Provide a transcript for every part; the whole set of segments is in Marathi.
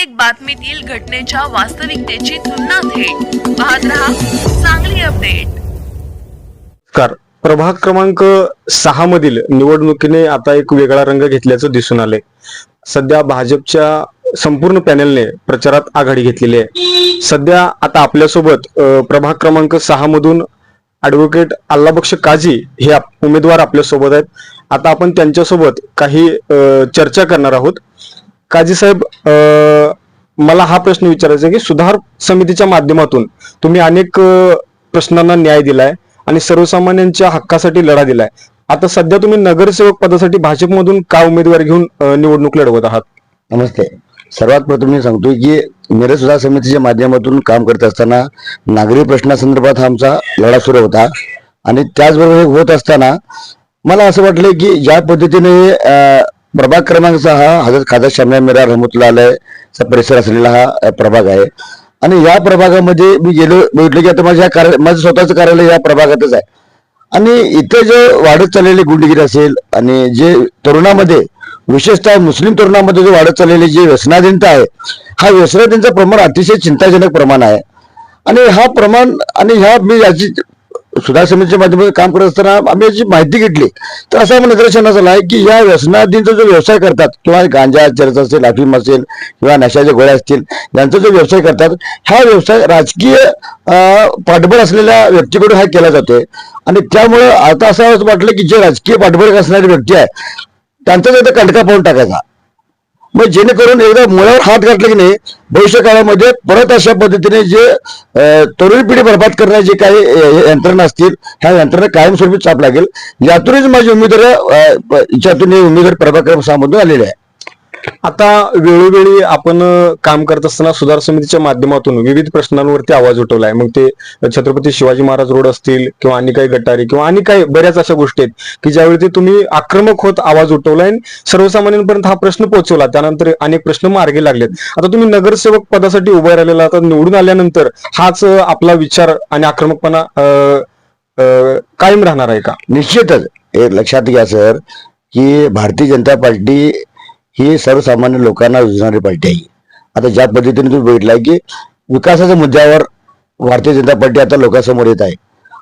प्रत्येक बातमीतील घटनेच्या वास्तविकतेची तुलना थेट पाहत रहा सांगली अपडेट। नमस्कार। प्रभाग क्रमांक 6 मधील निवडणुकीने आता एक वेगळा रंग घेतल्याचं दिसून आलंय। सध्या भाजपच्या संपूर्ण पॅनेलने प्रचारात आघाडी घेतलेली आहे। सध्या आता आपल्यासोबत प्रभाग क्रमांक 6 मधून ॲडव्होकेट अल्लाबक्ष काझी हे उमेदवार आपल्यासोबत आहेत। आता आपण त्यांच्यासोबत काही चर्चा करणार आहोत। काझी साहेब, मला हा प्रश्न विचारायचा आहे की सुधार समितीच्या माध्यमातून तुम्ही अनेक प्रश्नांना न्याय दिलाय आणि सर्वसामान्यांच्या हक्कासाठी लढा दिलाय। आता सध्या तुम्ही नगरसेवक पदासाठी भाजपमधून का उमेदवारी घेऊन निवडणूक लढवत आहात? नमस्ते। सर्वात प्रथम मी सांगतोय की मेरे सुधार समितीच्या माध्यमातून काम करत असताना नागरी प्रश्नासंदर्भात आमचा लढा सुरू होता आणि त्याचबरोबर होत असताना मला असं वाटलं की ज्या पद्धतीने प्रभाग क्रमांक 6 हजरत खाजा शामिया मीरा रहमतुल्लाह अलैह परिसर असलेला हा प्रभाग आहे आणि या प्रभागामध्ये मी गेलो बघितलं की आता माझं स्वतःचं कार्यालय या प्रभागातच आहे आणि इथे जे वाढत चाललेली गुंडगिरी असेल आणि जे तरुणामध्ये विशेषतः मुस्लिम तरुणामध्ये जो वाढत चाललेली जी व्यसनाधीनता आहे, हा व्यसनाधीनचं प्रमाण अतिशय चिंताजनक प्रमाण आहे आणि हा प्रमाण आणि मी याची सुधार समितीच्या माध्यमातून काम करत असताना आम्ही याची माहिती घेतली तर असं आम्हाला निदर्शनास आलं आहे की या व्यसनाधीनचा जो व्यवसाय करतात किंवा गांजा चरस असेल, अफीम असेल किंवा नशाच्या गोळ्या असतील, यांचा जो व्यवसाय करतात हा व्यवसाय राजकीय पाठबळ असलेल्या व्यक्तीकडून हा केला जातोय आणि त्यामुळे आता असं वाटलं की जे राजकीय पाठबळ असणारी व्यक्ती आहे त्यांचाच एकदा कंडका पाहून टाकायचा, मग जेणेकरून एकदा मुळावर हात घातला की नाही भविष्य काळामध्ये परत अशा पद्धतीने जे तरुण पिढी बर्बाद करण्याचे जे काही यंत्रणा असतील ह्या यंत्रणा कायमस्वरूपी चाप लागेल। यातूनच माझी याच्यातून उमेदवार प्रभाग क्रमांक 6 मधून आलेले आहे। आता वेळोवेळी आपण काम करत असताना सुधार समितीच्या माध्यमातून विविध प्रश्नांवरती आवाज उठवलाय। मग ते छत्रपती शिवाजी महाराज रोड असतील किंवा आणि काही गटारी किंवा आणि काही बऱ्याच अशा गोष्टी आहेत की ज्यावेळी ते तुम्ही आक्रमक होत आवाज उठवलाय, सर्वसामान्यांपर्यंत हा प्रश्न पोहोचवला, त्यानंतर अनेक प्रश्न मार्गी लागलेत। आता तुम्ही नगरसेवक पदासाठी उभे राहिलेला, आता निवडून आल्यानंतर हाच आपला विचार आणि आक्रमकपणा कायम राहणार आहे का? निश्चितच हे लक्षात घ्या सर की भारतीय जनता पार्टी ही सर्वसामान्य लोकांना रुजणारी पार्टी आहे। आता ज्या पद्धतीने तुम्ही बघितलंय की विकासाच्या मुद्द्यावर भारतीय जनता पार्टी आता लोकांसमोर येत आहे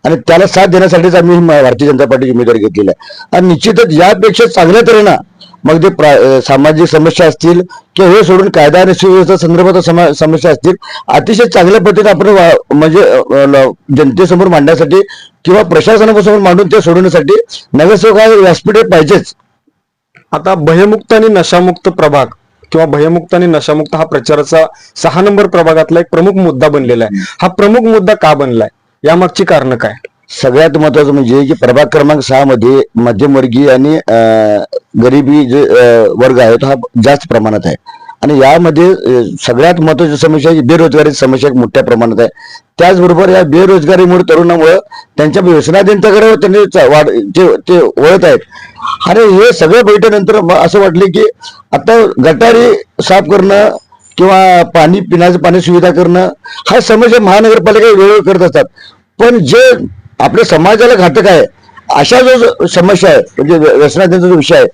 आणि त्याला साथ देण्यासाठीच आम्ही भारतीय जनता पार्टीची उमेदवारी घेतलेली आहे आणि निश्चितच यापेक्षा चांगल्या तऱ्हेनं मग ते सामाजिक समस्या असतील किंवा हे सोडून कायदा आणि सुव्यवस्था संदर्भात समस्या असतील अतिशय चांगल्या पद्धतीने आपण म्हणजे जनतेसमोर मांडण्यासाठी किंवा प्रशासनासमोर मांडून ते सोडवण्यासाठी नगरसेवक हा व्यासपीठ पाहिजेच। आता भयमुक्त आणि नशामुक्त प्रभाग किंवा भयमुक्त आणि नशामुक्त हा प्रचाराचा 6 नंबर प्रभागातला एक प्रमुख मुद्दा बनलेला आहे। हा प्रमुख मुद्दा का बनलाय, यामागची कारण काय? सगळ्यात महत्वाचं म्हणजे की प्रभाग क्रमांक 6 मध्ये मध्यमवर्गीय आणि गरिबी जे वर्ग आहे तो हा जास्त प्रमाणात आहे आणि यामध्ये सगळ्यात महत्वाची समस्या ही बेरोजगारीची समस्या मोठ्या प्रमाणात आहे। त्याचबरोबर या बेरोजगारीमुळे तरुणामुळे त्यांच्या व्यसनाधीनतेकडे ते वळत आहेत आणि हे सगळं बैठल्यानंतर असं वाटले की आता गटारी साफ करणं किंवा पिण्याचं पाणी सुविधा करणं हा समस्या महानगरपालिका वेळोवेळी करत असतात, पण जे आपल्या समाजाला घातक आहे अशा जो समस्या आहे म्हणजे व्यसनाधीनचा जो विषय आहे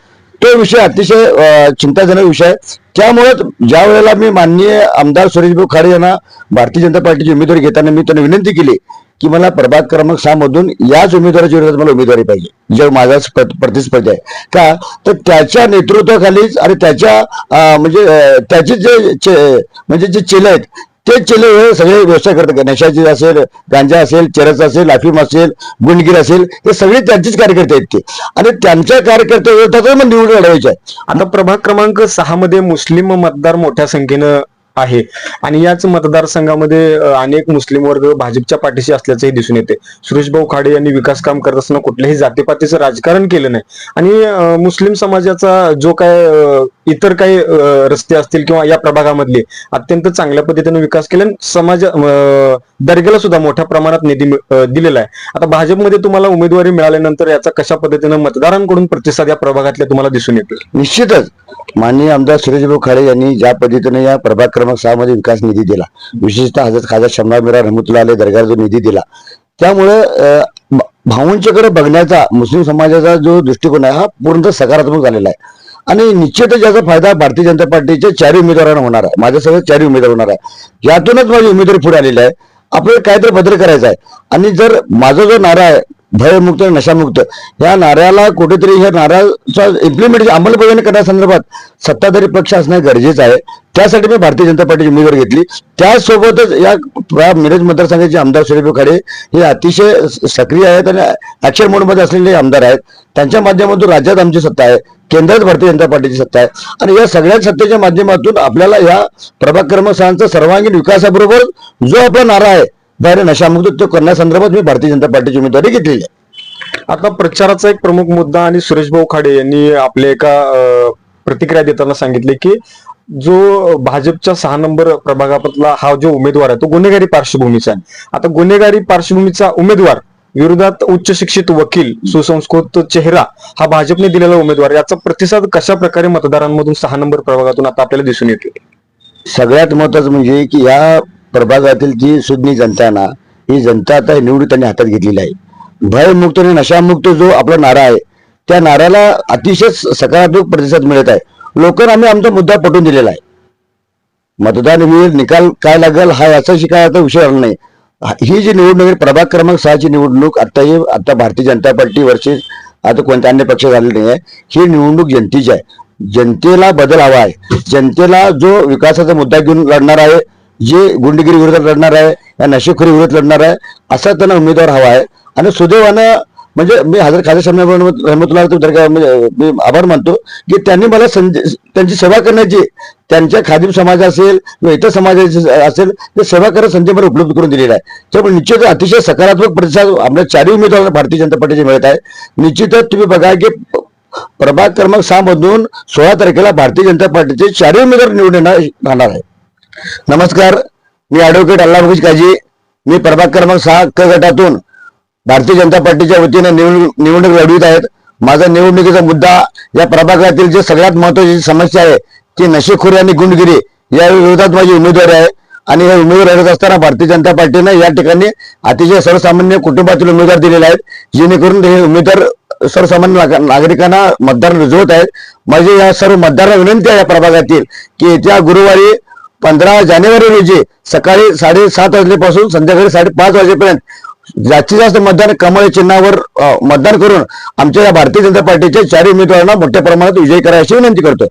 तो विषय अतिशय चिंताजनक विषय आहे। त्यामुळे ज्या वेळेला मी माननीय आमदार सुरेशभाऊ खाडे यांना भारतीय जनता पार्टीची उमेदवारी घेताना मी त्यांना विनंती केली की मला प्रभाग क्रमांक 6 मधून याच उमेदवाराच्या विरोधात मला उमेदवारी पाहिजे जो माझा प्रतिस्पर्धी आहे का, तर त्याच्या नेतृत्वाखालीच आणि त्याच्या म्हणजे त्याचे जे चेले आहेत ते चेले हे सगळे व्यवसाय करतात, नशाची असेल, गांजा असेल, चरस असेल, अफीम असेल, गुंडगिरी असेल, हे सगळे त्यांचेच कार्यकर्ते आहेत ते आणि त्यांच्या कार्यकर्त्या विरोधातच मग निवडणूक लढवायची आहे। आता प्रभाग क्रमांक 6 मध्ये मुस्लिम मतदार मोठ्या संख्येनं आहे आणि याच मतदारसंघामध्ये अनेक मुस्लिम वर्ग भाजपच्या पाठीशी असल्याचंही दिसून येते। सुरेशभाऊ खाडे यांनी विकास काम करत असताना कुठल्याही जातीपातीचं राजकारण केलं नाही आणि मुस्लिम समाजाचा जो काय इतर काही रस्ते असतील किंवा या प्रभागामधले अत्यंत चांगल्या पद्धतीने विकास केला, समाज दर्ग्याला सुद्धा मोठ्या प्रमाणात निधी दिलेला आहे। आता भाजपमध्ये तुम्हाला उमेदवारी मिळाल्यानंतर याचा कशा पद्धतीने मतदारांकडून प्रतिसाद या प्रभागातल्या तुम्हाला दिसून येतो? निश्चितच माननीय आमदार सुरेशभाऊ खाडे यांनी ज्या पद्धतीने या प्रभाग क्रमांक 6 मध्ये विकास निधी दिला, विशेषतः हजरत खाजा शामिया मीरा रहमतुल्लाह अलैह दर्ग्याला जो निधी दिला, त्यामुळे भाऊंच्याकडे बघण्याचा मुस्लिम समाजाचा जो दृष्टिकोन आहे हा पूर्णतः सकारात्मक झालेला आहे आणि निश्चितच याचा फायदा भारतीय जनता पार्टीच्या चारही उमेदवारांना होणार आहे. माझ्यासह चारही उमेदवार होणार आहे. यातूनच माझी उमेदवारी पुढे आलेली आहे. आपल्याला काहीतरी बदल करायचा आहे. आणि जर माझा जो नारा आहे भयमुक्त नशामुक्त, या नाऱ्याला कुठेतरी ह्या नाऱ्याचा इम्प्लिमेंटेशन अंमलबजावणी करण्यासंदर्भात सत्ताधारी पक्ष असणे गरजेचं आहे. त्यासाठी मी भारतीय जनता पार्टीची उमेदवारी घेतली. त्यासोबतच या मिरज मतदारसंघाचे आमदार सुरेश खाडे हे अतिशय सक्रिय आहेत आणि ऍक्शन मोडमध्ये असलेले आमदार आहेत. त्यांच्या माध्यमातून राज्यात आमची सत्ता आहे, केंद्रात भारतीय जनता पार्टीची सत्ता आहे. आणि या सगळ्या सत्तेच्या माध्यमातून आपल्याला या प्रभाग क्रमांक 6 सर्वांगीण विकासाबरोबर जो आपला नारा आहे बाहेर नशामुक्त तो करण्यासंदर्भात मी भारतीय जनता पार्टीची उमेदवारी घेतलेली आहे. आता प्रचाराचा एक प्रमुख मुद्दा आणि सुरेश भाऊ खाडे यांनी आपल्या एका प्रतिक्रिया देताना सांगितले की जो भाजपच्या 6 नंबर प्रभागातला हा जो उमेदवार आहे तो गुन्हेगारी पार्श्वभूमीचा आहे. आता गुन्हेगारी पार्श्वभूमीचा उमेदवार विरोधात उच्च शिक्षित वकील सुसंस्कृत चेहरा हा भाजपने दिलेला उमेदवार, याचा प्रतिसाद कशा प्रकारे मतदारांमधून 6 नंबर प्रभागातून आता आपल्याला दिसून येतो? सगळ्यात महत्वाचं म्हणजे की या प्रभागातील जी सुज्ञ जनता आहे ना, ही जनता आता निवडून त्यांनी हातात घेतलेली आहे. भयमुक्त आणि नशामुक्त जो आपला नारा आहे त्या नाऱ्याला अतिशय सकारात्मक प्रतिसाद मिळत आहे. लोकांना आम्ही आमचा मुद्दा पटवून दिलेला आहे. मतदान होईल, निकाल काय लागेल हा याचाशी काय आता विषय आला नाही. ही जी निवडणूक आहे प्रभाग क्रमांक 6ची निवडणूक आता भारतीय जनता पार्टी वर्षे आता कोणत्या अन्य पक्ष झाले नाही आहे. ही निवडणूक जनतेची आहे. जनतेला बदल हवा आहे. जनतेला जो विकासाचा मुद्दा घेऊन लढणार आहे, जे गुंडगिरी विरोधात लढणार आहे, या नशेखोरी विरोधात लढणार आहे, असा त्यांना उमेदवार हवा आहे. आणि सुदैवानं म्हणजे मी हजर खासदार साहेब रहमतुल्लाह म्हणजे मी आभार मानतो की त्यांनी मला त्यांची सेवा करण्याची, त्यांच्या खादिम समाज असेल किंवा इतर समाजाचे असेल ते सेवा करण्याची संधी मला उपलब्ध करून दिलेला आहे. त्यामुळे निश्चित अतिशय सकारात्मक प्रतिसाद आपल्या चारही उमेदवारांना भारतीय जनता पार्टीचे मिळत आहे. निश्चितच तुम्ही बघा की प्रभाग क्रमांक 6 मधून 16 तारखेला भारतीय जनता पार्टीचे चारही उमेदवार निवडून राहणार आहे. नमस्कार, मी ऍडव्होकेट अल्लाह काजी. मी प्रभाग क्रमांक 6 क गटातून भारतीय जनता पार्टीच्या वतीने निवडणूक लढवित आहेत. माझा निवडणुकीचा मुद्दा या प्रभागातील जे सगळ्यात महत्वाची समस्या आहे की नशेखोरी आणि गुंडगिरी या विरोधात माझी उमेदवारी आहे. आणि हे उमेदवार लढत असताना भारतीय जनता पार्टीने या ठिकाणी अतिशय सर्वसामान्य कुटुंबातील उमेदवार दिलेले आहेत, जेणेकरून हे उमेदवार सर्वसामान्य नागरिकांना मतदार रुजवत आहेत. माझी या सर्व मतदारांना विनंती आहे या प्रभागातील की येत्या गुरुवारी 15 जानेवारी रोजी सकाळी 7:30 वाजल्यापासून संध्याकाळी 5:30 वाजेपर्यंत जास्तीत जास्त मतदान कमळ चिन्हावर मतदान करून आमच्या या भारतीय जनता पार्टीच्या चारही उमेदवारांना मोठ्या प्रमाणात विजयी करायची विनंती करतो.